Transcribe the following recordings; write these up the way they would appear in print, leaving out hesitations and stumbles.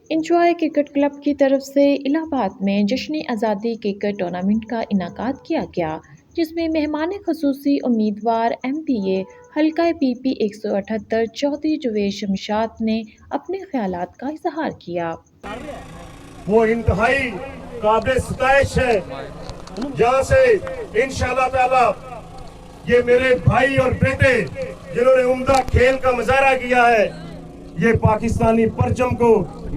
Enjoy cricket club کی طرف سے الہ آباد میں جشن آزادی کرکٹ ٹورنامنٹ کا انعقاد کیا گیا، جس میں مہمان خصوصی امیدوار ایم پی اے حلقہ پی پی 178 چودھری جاوید شمشاد نے اپنے خیالات کا اظہار کیا۔ وہ انتہائی قابل ستائش ہے، جہاں سے انشاءاللہ تعالی یہ میرے بھائی اور بیٹے جنہوں نے عمدہ کھیل کا مظاہرہ کیا ہے، یہ پاکستانی پرچم کو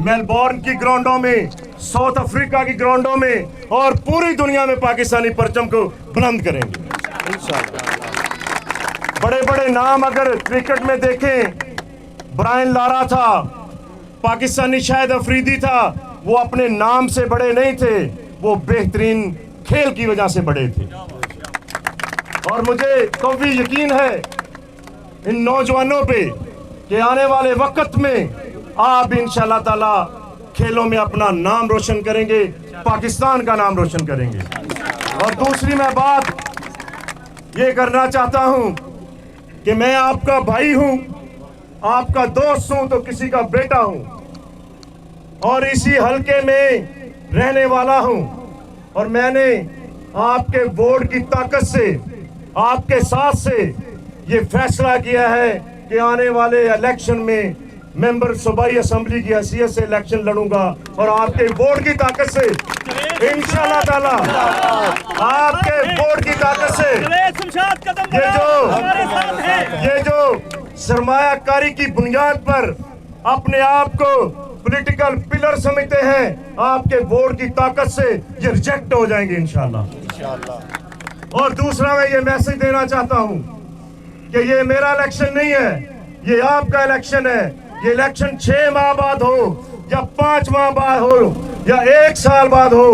میلبورن کی گراؤنڈوں میں، ساؤتھ افریقہ کی گراؤنڈوں میں اور پوری دنیا میں پاکستانی پرچم کو بلند کریں گے انشاءاللہ۔ بڑے بڑے نام اگر کرکٹ میں دیکھیں، برائن لارا تھا، پاکستانی شاہد افریدی تھا، وہ اپنے نام سے بڑے نہیں تھے، وہ بہترین کھیل کی وجہ سے بڑے تھے۔ اور مجھے قوی یقین ہے ان نوجوانوں پہ کہ آنے والے وقت میں آپ انشاءاللہ تعالی کھیلوں میں اپنا نام روشن کریں گے، پاکستان کا نام روشن کریں گے۔ اور دوسری میں بات یہ کرنا چاہتا ہوں کہ میں آپ کا بھائی ہوں، آپ کا دوست ہوں تو کسی کا بیٹا ہوں، اور اسی حلقے میں رہنے والا ہوں، اور میں نے آپ کے ووٹ کی طاقت سے، آپ کے ساتھ سے یہ فیصلہ کیا ہے کہ آنے والے الیکشن میں ممبر صوبائی اسمبلی کی حیثیت سے الیکشن لڑوں گا، اور آپ کے ووٹ کی طاقت سے انشاءاللہ تعالی، آپ کے ووٹ کی طاقت سے یہ جو سرمایہ کاری کی بنیاد پر اپنے آپ کو پولیٹیکل پلر سمجھتے ہیں، آپ کے ووٹ کی طاقت سے یہ ریجیکٹ ہو جائیں گے انشاءاللہ۔ اور دوسرا میں یہ میسج دینا چاہتا ہوں کہ یہ میرا الیکشن نہیں ہے، یہ آپ کا الیکشن ہے۔ یہ الیکشن 6 ماہ بعد ہو یا 5 ماہ بعد ہو یا 1 سال بعد ہو،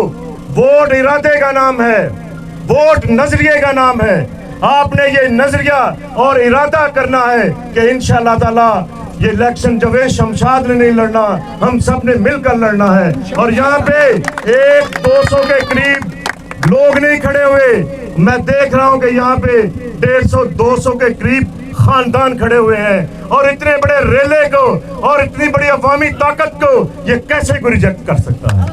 ووٹ ارادے کا نام ہے، ووٹ نظریے کا نام ہے۔ آپ نے یہ نظریہ اور ارادہ کرنا ہے کہ انشاءاللہ تعالی یہ الیکشن جاوید شمشاد نے نہیں لڑنا، ہم سب نے مل کر لڑنا ہے۔ اور یہاں پہ 100-200 کے قریب لوگ نہیں کھڑے ہوئے، میں دیکھ رہا ہوں کہ یہاں پہ 150-200 کے قریب خاندان کھڑے ہوئے ہیں، اور اتنے بڑے ریلے کو اور اتنی بڑی عوامی طاقت کو یہ کیسے کوئی ریجیکٹ کر سکتا ہے؟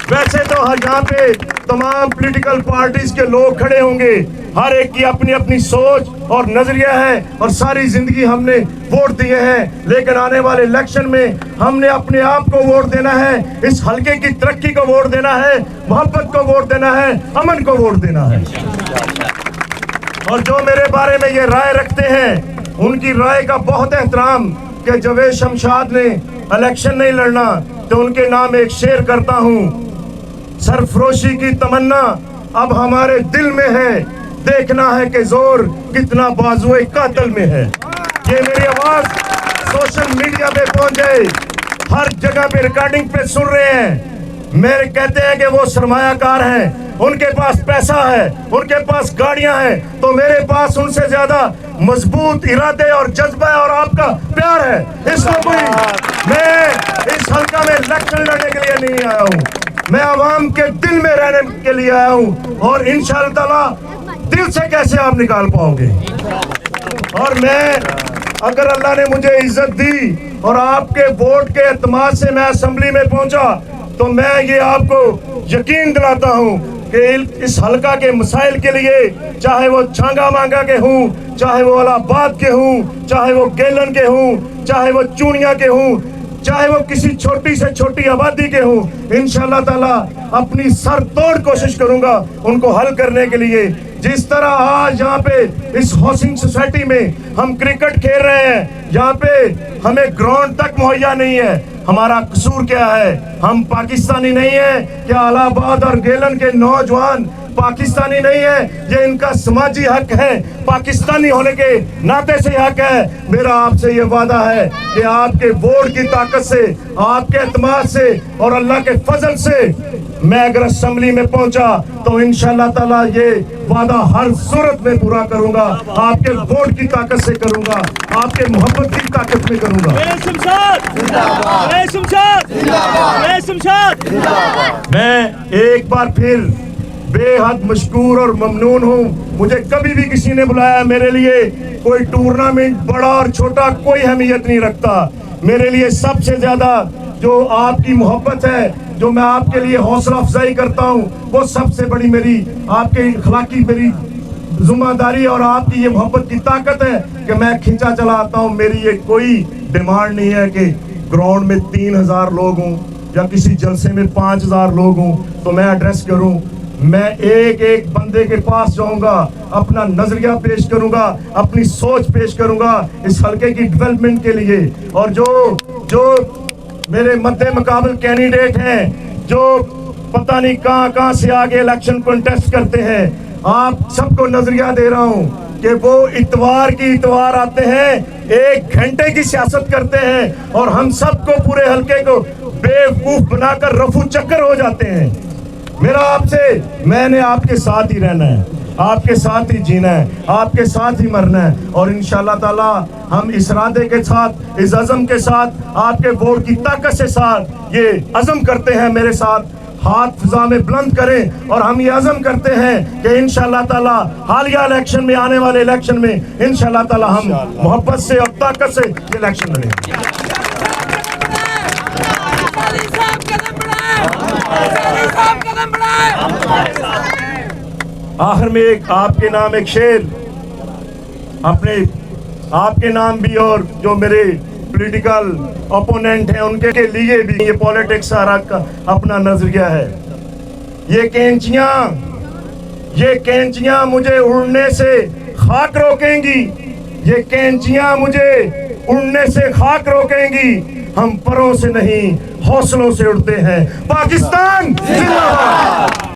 ویسے تو یہاں پہ تمام پولیٹیکل پارٹیز کے لوگ کھڑے ہوں گے، ہر ایک کی اپنی اپنی سوچ اور نظریہ ہے، اور ساری زندگی ہم نے ووٹ دیے ہیں، لیکن آنے والے الیکشن میں ہم نے اپنے آپ کو ووٹ دینا ہے، اس حلقے کی ترقی کو ووٹ دینا ہے، محبت کو ووٹ دینا ہے، امن کو ووٹ دینا ہے۔ اور جو میرے بارے میں یہ رائے رکھتے ہیں، ان کی رائے کا بہت احترام کہ جاوید شمشاد نے الیکشن نہیں لڑنا، تو ان کے نام ایک شعر کرتا ہوں: سرفروشی کی تمنا اب ہمارے دل میں ہے، دیکھنا ہے کہ زور کتنا بازوئے قاتل میں ہے۔ یہ میری آواز سوشل میڈیا پہ پہنچ جائے، ہر جگہ پہ ریکارڈنگ پہ سن رہے ہیں، میرے کہتے ہیں کہ وہ سرمایہ کار ہیں، ان کے پاس پیسہ ہے، ان کے پاس گاڑیاں ہیں، تو میرے پاس ان سے زیادہ مضبوط ارادے اور جذبہ ہے اور آپ کا پیار ہے۔ اس کو کوئی، میں اس حلقہ میں الیکشن لڑنے کے لیے نہیں آیا ہوں، میں عوام کے دل میں رہنے کے لیے آیا ہوں، اور انشاءاللہ تعالی دل سے کیسے آپ نکال پاؤ گے۔ اور میں، اگر اللہ نے مجھے عزت دی اور آپ کے ووٹ کے اعتماد سے میں اسمبلی میں پہنچا، تو میں یہ آپ کو یقین دلاتا ہوں کہ اس حلقہ کے مسائل کے لیے، چاہے وہ چھانگا مانگا کے ہوں، چاہے وہ الہ آباد کے ہوں، چاہے وہ گیلن کے ہوں، چاہے وہ چونیا کے ہوں، چاہے وہ کسی چھوٹی سے چھوٹی آبادی کے ہوں، انشاءاللہ تعالی اپنی سر توڑ کوشش کروں گا ان کو حل کرنے کے لیے۔ جس طرح آج یہاں پہ اس ہاؤسنگ سوسائٹی میں ہم کرکٹ کھیل رہے ہیں، یہاں پہ ہمیں گراؤنڈ تک مہیا نہیں ہے، ہمارا قصور کیا ہے؟ ہم پاکستانی نہیں ہیں؟ کیا الہ آباد اور گیلن کے نوجوان پاکستانی نہیں ہے؟ یہ ان کا سماجی حق ہے، پاکستانی ہونے کے ناطے سے حق ہے۔ میرا آپ سے یہ وعدہ ہے کہ آپ کے ووٹ کی طاقت سے، آپ کے اعتماد سے اور اللہ کے فضل سے میں اگر اسمبلی میں پہنچا تو انشاءاللہ تعالی یہ وعدہ ہر صورت میں پورا کروں گا، آپ کے ووٹ کی طاقت سے کروں گا، آپ کے محبت کی طاقت میں کروں گا۔ میں ایک بار پھر بے حد مشکور اور ممنون ہوں. مجھے کبھی بھی کسی نے بلایا, میرے لیے کوئی ٹورنامنٹ بڑا اور چھوٹا کوئی اہمیت نہیں رکھتا. میرے لیے سب سے زیادہ جو آپ کی محبت ہے, جو میں آپ کے لیے حوصلہ افزائی کرتا ہوں, وہ سب سے بڑی میری آپ کے اخلاقی میری ذمہ داری اور آپ کی یہ محبت کی طاقت ہے کہ میں کھینچا چلا آتا ہوں. میری یہ کوئی ڈیمانڈ نہیں ہے کہ گراؤنڈ میں 3000 لوگ ہوں یا کسی جلسے میں 5000 لوگ ہوں تو میں ایڈریس کروں. میں ایک ایک بندے کے پاس جاؤں گا, اپنا نظریہ پیش کروں گا, اپنی سوچ پیش کروں گا اس حلقے کی ڈیولپمنٹ کے لیے. اور جو میرے مد مقابل کینڈیڈیٹ ہیں, جو پتہ نہیں کہاں سے آگے الیکشن کنٹیسٹ کرتے ہیں, آپ سب کو نظریہ دے رہا ہوں کہ وہ اتوار کی اتوار آتے ہیں, 1 گھنٹے کی سیاست کرتے ہیں اور ہم سب کو پورے حلقے کو بیوقوف بنا کر رفو چکر ہو جاتے ہیں. میں نے آپ کے ساتھ ہی رہنا ہے, آپ کے ساتھ ہی جینا ہے, آپ کے ساتھ ہی مرنا ہے. اور انشاءاللہ تعالی ہم اس ارادے کے ساتھ, اس عزم کے ساتھ, آپ کے ووٹ کی طاقت سے ساتھ یہ عزم کرتے ہیں, میرے ساتھ ہاتھ فضا میں بلند کریں اور ہم یہ عزم کرتے ہیں کہ انشاءاللہ تعالی حالیہ الیکشن میں, آنے والے الیکشن میں انشاءاللہ تعالی ہم محبت سے اور طاقت سے یہ الیکشن لڑیں. آخر میں آپ کے نام ایک شعر, اپنے آپ کے نام بھی اور جو میرے پولیٹیکل اپوننٹ ہیں ان کے لیے بھی. یہ پولیٹکس سارا کا اپنا نظریہ ہے. یہ کینچیاں مجھے اڑنے سے خاک روکیں گی, یہ کینچیاں مجھے اڑنے سے خاک روکیں گی. ہم پروں سے نہیں حوصلوں سے اڑتے ہیں. پاکستان زندہ باد.